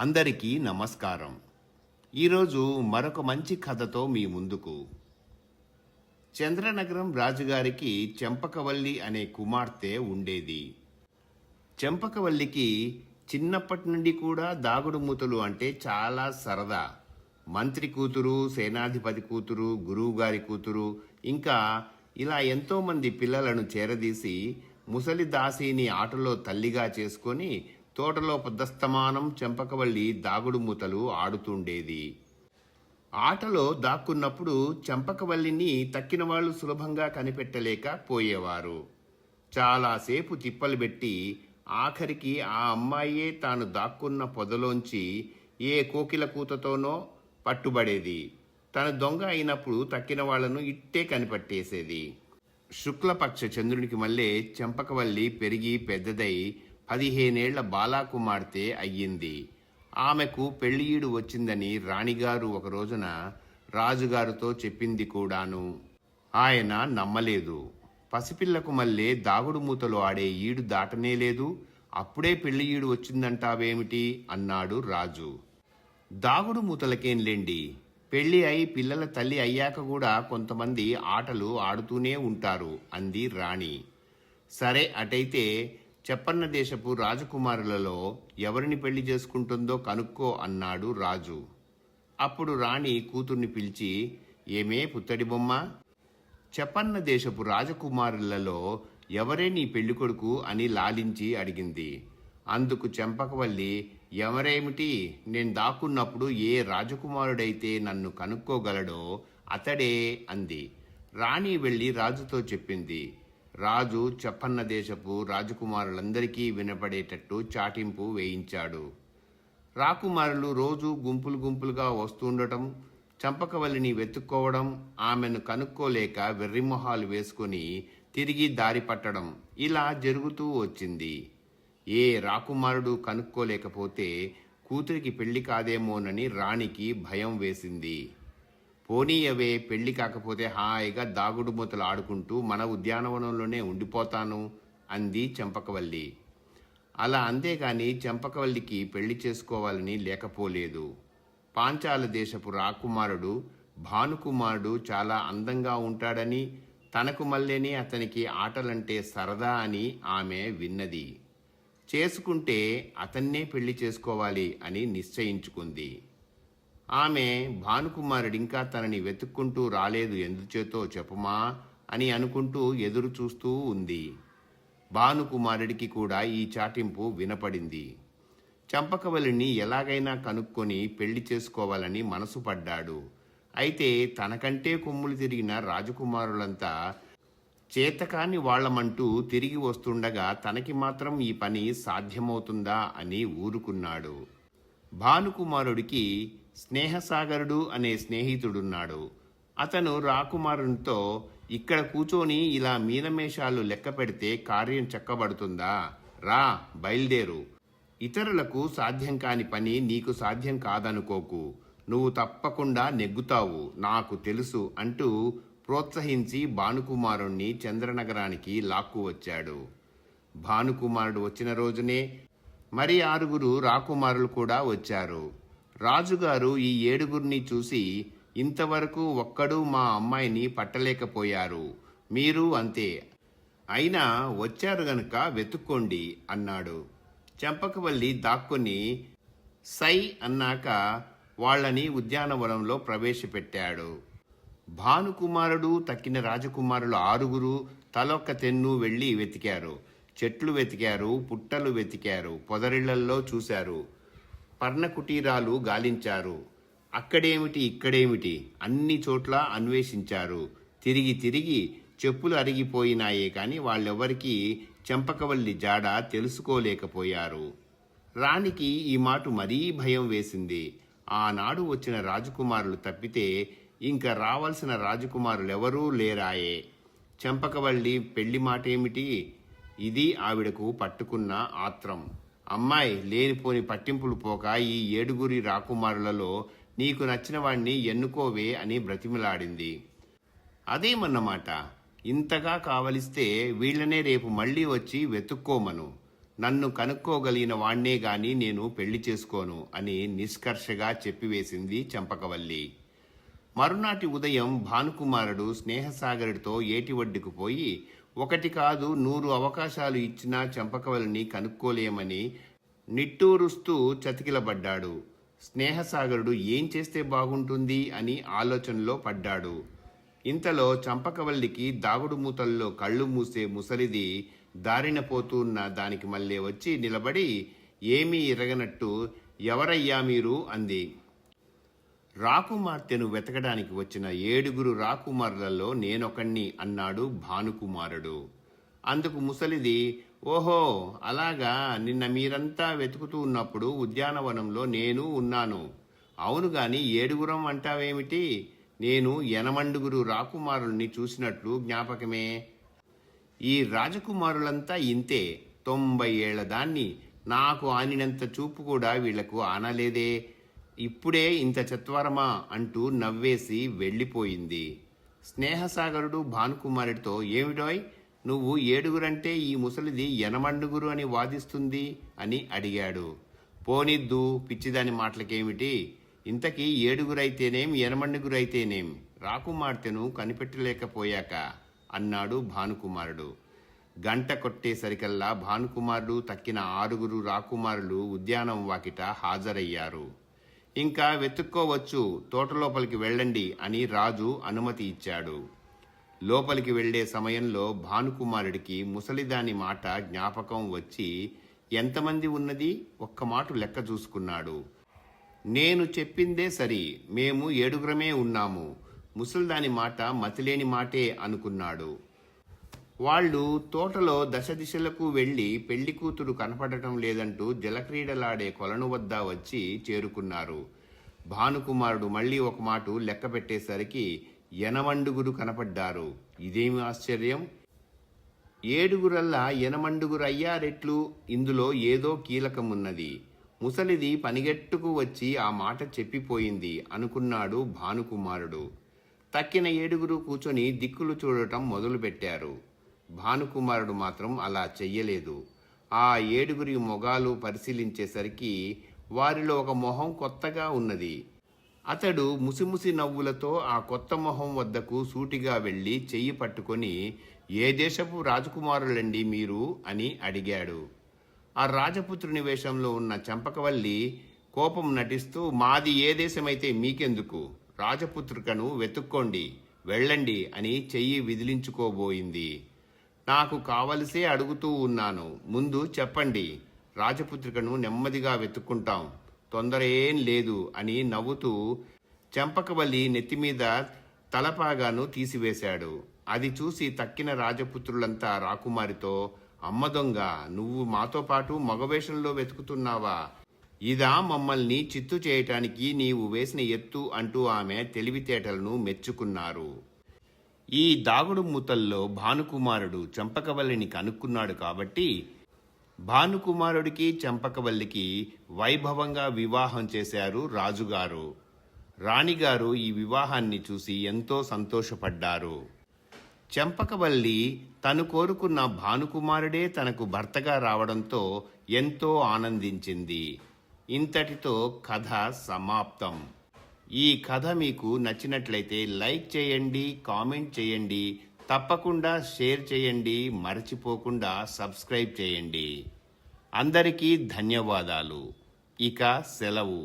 అందరికీ నమస్కారం. ఈరోజు మరొక మంచి కథతో మీ ముందుకు. చంద్రనగరం రాజుగారికి చెంపకవల్లి అనే కుమార్తె ఉండేది. చెంపకవల్లికి చిన్నప్పటి నుండి కూడా దాగుడు మూతలు అంటే చాలా సరదా. మంత్రి కూతురు, సేనాధిపతి కూతురు, గురువుగారి కూతురు, ఇంకా ఇలా ఎంతోమంది పిల్లలను చేరదీసి ముసలి దాసీని ఆటలో తల్లిగా చేసుకొని తోటలో పొద్దస్తమానం చెంపకవల్లి దాగుడు మూతలు ఆడుతుండేది. ఆటలో దాక్కున్నప్పుడు చెంపకవల్లిని తక్కిన వాళ్ళు సులభంగా కనిపెట్టలేక పోయేవారు. చాలాసేపు తిప్పలు పెట్టి ఆఖరికి ఆ అమ్మాయే తాను దాక్కున్న పొదలోంచి ఏ కోకిల కూతతోనో పట్టుబడేది. తన దొంగ అయినప్పుడు తక్కిన వాళ్లను ఇట్టే కనిపెట్టేసేది. శుక్లపక్ష చంద్రునికి మళ్ళీ చెంపకవల్లి పెరిగి పెద్దదై 15 ఏళ్ల బాలాకుమార్తె అయ్యింది. ఆమెకు పెళ్లియీడు వచ్చిందని రాణిగారు ఒక రోజున రాజుగారితో చెప్పింది కూడాను. ఆయన నమ్మలేదు. పసిపిల్లకు మళ్ళీ దాగుడు మూతలు ఆడే ఈడు దాటనే లేదు, అప్పుడే పెళ్లియీడు వచ్చిందంటావేమిటి అన్నాడు రాజు. దాగుడు మూతలకేంలేండి, పెళ్లి అయి పిల్లల తల్లి అయ్యాక కూడా కొంతమంది ఆటలు ఆడుతూనే ఉంటారు అంది రాణి. సరే అటైతే చెప్పన్న దేశపు రాజకుమారులలో ఎవరిని పెళ్లి చేసుకుంటుందో కనుక్కో అన్నాడు రాజు. అప్పుడు రాణి కూతుర్ని పిలిచి, ఏమే పుత్తడి బొమ్మ, చెప్పన్న దేశపు రాజకుమారులలో ఎవరే నీ పెళ్ళికొడుకు అని లాలించి అడిగింది. అందుకు చెంపకవల్లి, ఎవరేమిటి, నేను దాక్కున్నప్పుడు ఏ రాజకుమారుడైతే నన్ను కనుక్కోగలడో అతడే అంది. రాణి వెళ్ళి రాజుతో చెప్పింది. రాజు చెప్పన్న దేశపు రాజకుమారులందరికీ వినపడేటట్టు చాటింపు వేయించాడు. రాకుమారులు రోజు గుంపులు గుంపులుగా వస్తుండటం, చంపకవల్లిని వెతుక్కోవడం, ఆమెను కనుక్కోలేక వెర్రిమొహాలు వేసుకుని తిరిగి దారి పట్టడం ఇలా జరుగుతూ వచ్చింది. ఏ రాకుమారుడు కనుక్కోలేకపోతే కూతురికి పెళ్లి కాదేమోనని రాణికి భయం వేసింది. పోనీయవే, పెళ్లి కాకపోతే హాయిగా దాగుడు మూతలు ఆడుకుంటూ మన ఉద్యానవనంలోనే ఉండిపోతాను అంది చెంపకవల్లి. అలా అంతేగాని చెంపకవల్లికి పెళ్లి చేసుకోవాలని లేకపోలేదు. పాంచాల దేశపు రాకుమారుడు భానుకుమారుడు చాలా అందంగా ఉంటాడని, తనకు మళ్ళీనే అతనికి ఆటలంటే సరదా అని ఆమె విన్నది. చేసుకుంటే అతన్నే పెళ్లి చేసుకోవాలి అని నిశ్చయించుకుంది. ఆమె భానుకుమారుడింకా తనని వెతుక్కుంటూ రాలేదు, ఎందుచేతో చెప్పమా అని అనుకుంటూ ఎదురు చూస్తూ ఉంది. భానుకుమారుడికి కూడా ఈ చాటింపు వినపడింది. చంపకవల్లిని ఎలాగైనా కనుక్కొని పెళ్లి చేసుకోవాలని మనసు పడ్డాడు. అయితే తనకంటే కొమ్ములు తిరిగిన రాజకుమారులంతా చేతకాని వాళ్లమంటూ తిరిగి వస్తుండగా తనకి మాత్రం ఈ పని సాధ్యమవుతుందా అని ఊరుకున్నాడు. భానుకుమారుడికి స్నేహసాగరుడు అనే స్నేహితుడున్నాడు. అతను రాకుమారునితో, ఇక్కడ కూచొని ఇలా మీనమేషాలు లెక్క పెడితే కార్యం చక్కబడుతుందా, రా బయలుదేరు, ఇతరులకు సాధ్యం కాని పని నీకు సాధ్యం కాదనుకోకు, నువ్వు తప్పకుండా నెగ్గుతావు, నాకు తెలుసు అంటూ ప్రోత్సహించి భానుకుమారుణ్ణి చంద్రనగరానికి లాక్కువచ్చాడు. భానుకుమారుడు వచ్చిన రోజునే మరి 6 రాకుమారులు కూడా వచ్చారు. రాజుగారు ఈ 7 చూసి, ఇంతవరకు ఒక్కడూ మా అమ్మాయిని పట్టలేకపోయారు, మీరు అంతే, అయినా వచ్చారు గనుక వెతుక్కోండి అన్నాడు. చెంపకవల్లి దాక్కుని సై అన్నాక వాళ్ళని ఉద్యానవనంలో ప్రవేశపెట్టాడు. భానుకుమారుడు తక్కిన రాజకుమారులు 6 తలొక్క తెన్ను వెళ్ళి వెతికారు. చెట్లు వెతికారు, పుట్టలు వెతికారు, పొదరిళ్లల్లో చూశారు, పర్ణకుటీరాలు గాలించారు. అక్కడేమిటి ఇక్కడేమిటి అన్ని చోట్ల అన్వేషించారు. తిరిగి తిరిగి చెప్పులు అరిగిపోయినాయే కాని వాళ్ళెవ్వరికీ చెంపకవల్లి జాడ తెలుసుకోలేకపోయారు. రాణికి ఈ మాట మరీ భయం వేసింది. ఆనాడు వచ్చిన రాజకుమారులు తప్పితే ఇంక రావాల్సిన రాజకుమారులెవరూ లేరాయే. చెంపకవల్లి పెళ్లి మాటేమిటి, ఇది ఆవిడకు పట్టుకున్న ఆత్రం. అమ్మాయి, లేనిపోని పట్టింపులు పోక ఈ 7 రాకుమారులలో నీకు నచ్చిన వాణ్ణి ఎన్నుకోవే అని బ్రతిమిలాడింది. అదేమన్నమాట, ఇంతగా కావలిస్తే వీళ్లనే రేపు మళ్ళీ వచ్చి వెతుక్కోమను, నన్ను కనుక్కోగలిగిన వాణ్ణే గాని నేను పెళ్లి చేసుకోను అని నిష్కర్షగా చెప్పివేసింది చంపకవల్లి. మరునాటి ఉదయం భానుకుమారుడు స్నేహసాగరుడితో ఏటి ఒడ్డుకు పోయి 1 కాదు 100 అవకాశాలు ఇచ్చినా చంపకవల్లిని కనుక్కోలేమని నిట్టూరుస్తూ చతికిలబడ్డాడు. స్నేహసాగరుడు ఏం చేస్తే బాగుంటుంది అని ఆలోచనలో పడ్డాడు. ఇంతలో చంపకవల్లికి దాగుడు మూతల్లో కళ్ళు మూసే ముసలిది దారిన పోతున్న దానికి మళ్ళీ వచ్చి నిలబడి ఏమీ ఎరగనట్టు ఎవరయ్యా మీరు అంది. రాకుమార్తెను వెతకడానికి వచ్చిన 7 రాకుమారులలో నేనొకణ్ణి అన్నాడు భానుకుమారుడు. అందుకు ముసలిది, ఓహో అలాగా, నిన్న మీరంతా వెతుకుతూ ఉన్నప్పుడు ఉద్యానవనంలో నేను ఉన్నాను. అవును గాని 7 అంటావేమిటి? నేను 8 రాకుమారుల్ని చూసినట్లు జ్ఞాపకమే. ఈ రాజకుమారులంతా ఇంతే, 90 ఏళ్ల దాన్ని. నాకు ఆనినంత చూపు కూడా వీళ్లకు ఆనలేదే. ఇప్పుడే ఇంత చత్వరమా అంటూ నవ్వేసి వెళ్ళిపోయింది. స్నేహసాగరుడు భానుకుమారుడితో, ఏమిటోయ్ నువ్వు 7 ఈ ముసలిది 8 అని వాదిస్తుంది అని అడిగాడు. పోనిద్దు, పిచ్చిదాని మాటలకేమిటి? ఇంతకీ 7 అయితేనేం 8 అయితేనేం, రాకుమార్తెను కనిపెట్టలేకపోయాక అన్నాడు భానుకుమారుడు. గంట కొట్టేసరికల్లా భానుకుమారుడు తక్కిన 6 రాకుమారులు ఉద్యానం వాకిట హాజరయ్యారు. ఇంకా వెతుక్కోవచ్చు, తోటలోపలికి వెళ్ళండి అని రాజు అనుమతి ఇచ్చాడు. లోపలికి వెళ్లే సమయంలో భానుకుమారుడికి ముసలిదాని మాట జ్ఞాపకం వచ్చి ఎంతమంది ఉన్నది ఒక్క మాట లెక్క చూసుకున్నాడు. నేను చెప్పిందే సరి, మేము 7 ఉన్నాము. ముసలిదాని మాట మతిలేని మాటే అనుకున్నాడు. వాళ్ళు తోటలో దశ దిశలకు వెళ్లి పెళ్లి కూతురు కనపడటం లేదంటూ జలక్రీడలాడే కొలను వద్ద వచ్చి చేరుకున్నారు. భానుకుమారుడు మళ్లీ ఒక మాట లెక్క పెట్టేసరికి 8 కనపడ్డారు. ఇదేమి ఆశ్చర్యం, 7 8 అయ్యారెట్లు? ఇందులో ఏదో కీలకమున్నది. ముసలిది పనిగట్టుకు వచ్చి ఆ మాట చెప్పిపోయింది అనుకున్నాడు భానుకుమారుడు. తక్కిన 7 కూర్చొని దిక్కులు చూడటం మొదలుపెట్టారు. భానుకుమారుడు మాత్రం అలా చెయ్యలేదు. ఆ 7 మొగాలు పరిశీలించేసరికి వారిలో ఒక మొహం కొత్తగా ఉన్నది. అతడు ముసిముసి నవ్వులతో ఆ కొత్త మొహం వద్దకు సూటిగా వెళ్లి చెయ్యి పట్టుకొని, ఏ దేశపు రాజకుమారులండి మీరు అని అడిగాడు. ఆ రాజపుత్రుని వేషంలో ఉన్న చంపకవల్లి కోపం నటిస్తూ, మాది ఏ దేశమైతే మీకెందుకు, రాజపుత్రికను వెతుక్కోండి, వెళ్ళండి అని చెయ్యి విదిలించుకోబోయింది. నాకు కావలసే అడుగుతూ ఉన్నాను, ముందు చెప్పండి, రాజపుత్రికను నెమ్మదిగా వెతుక్కుంటాం, తొందర ఏం లేదు అని నవ్వుతూ చంపకవల్లి నెత్తిమీద తలపాగాను తీసివేశాడు. అది చూసి తక్కిన రాజపుత్రులంతా రాకుమారితో, అమ్మ దొంగ, నువ్వు మాతో పాటు మగవేషంలో వెతుకుతున్నావా? ఇదా మమ్మల్ని చిత్తు చేయటానికి నీవు వేసిన ఎత్తు అంటూ ఆమె తెలివితేటలను మెచ్చుకున్నారు. ఈ దాగుడు మూతల్లో భానుకుమారుడు చంపకవల్లిని కనుక్కున్నాడు కాబట్టి భానుకుమారుడికి చంపకవల్లికి వైభవంగా వివాహం చేశారు రాజుగారు. రాణిగారు ఈ వివాహాన్ని చూసి ఎంతో సంతోషపడ్డారు. చంపకవల్లి తను కోరుకున్న భానుకుమారుడే తనకు భర్తగా రావడంతో ఎంతో ఆనందించింది. ఇంతటితో కథ సమాప్తం. ఈ కథ మీకు నచ్చినట్లయితే లైక్ చేయండి, కామెంట్ చేయండి, తప్పకుండా షేర్ చేయండి, మర్చిపోకుండా సబ్స్క్రైబ్ చేయండి. అందరికీ ధన్యవాదాలు. ఇక సెలవు.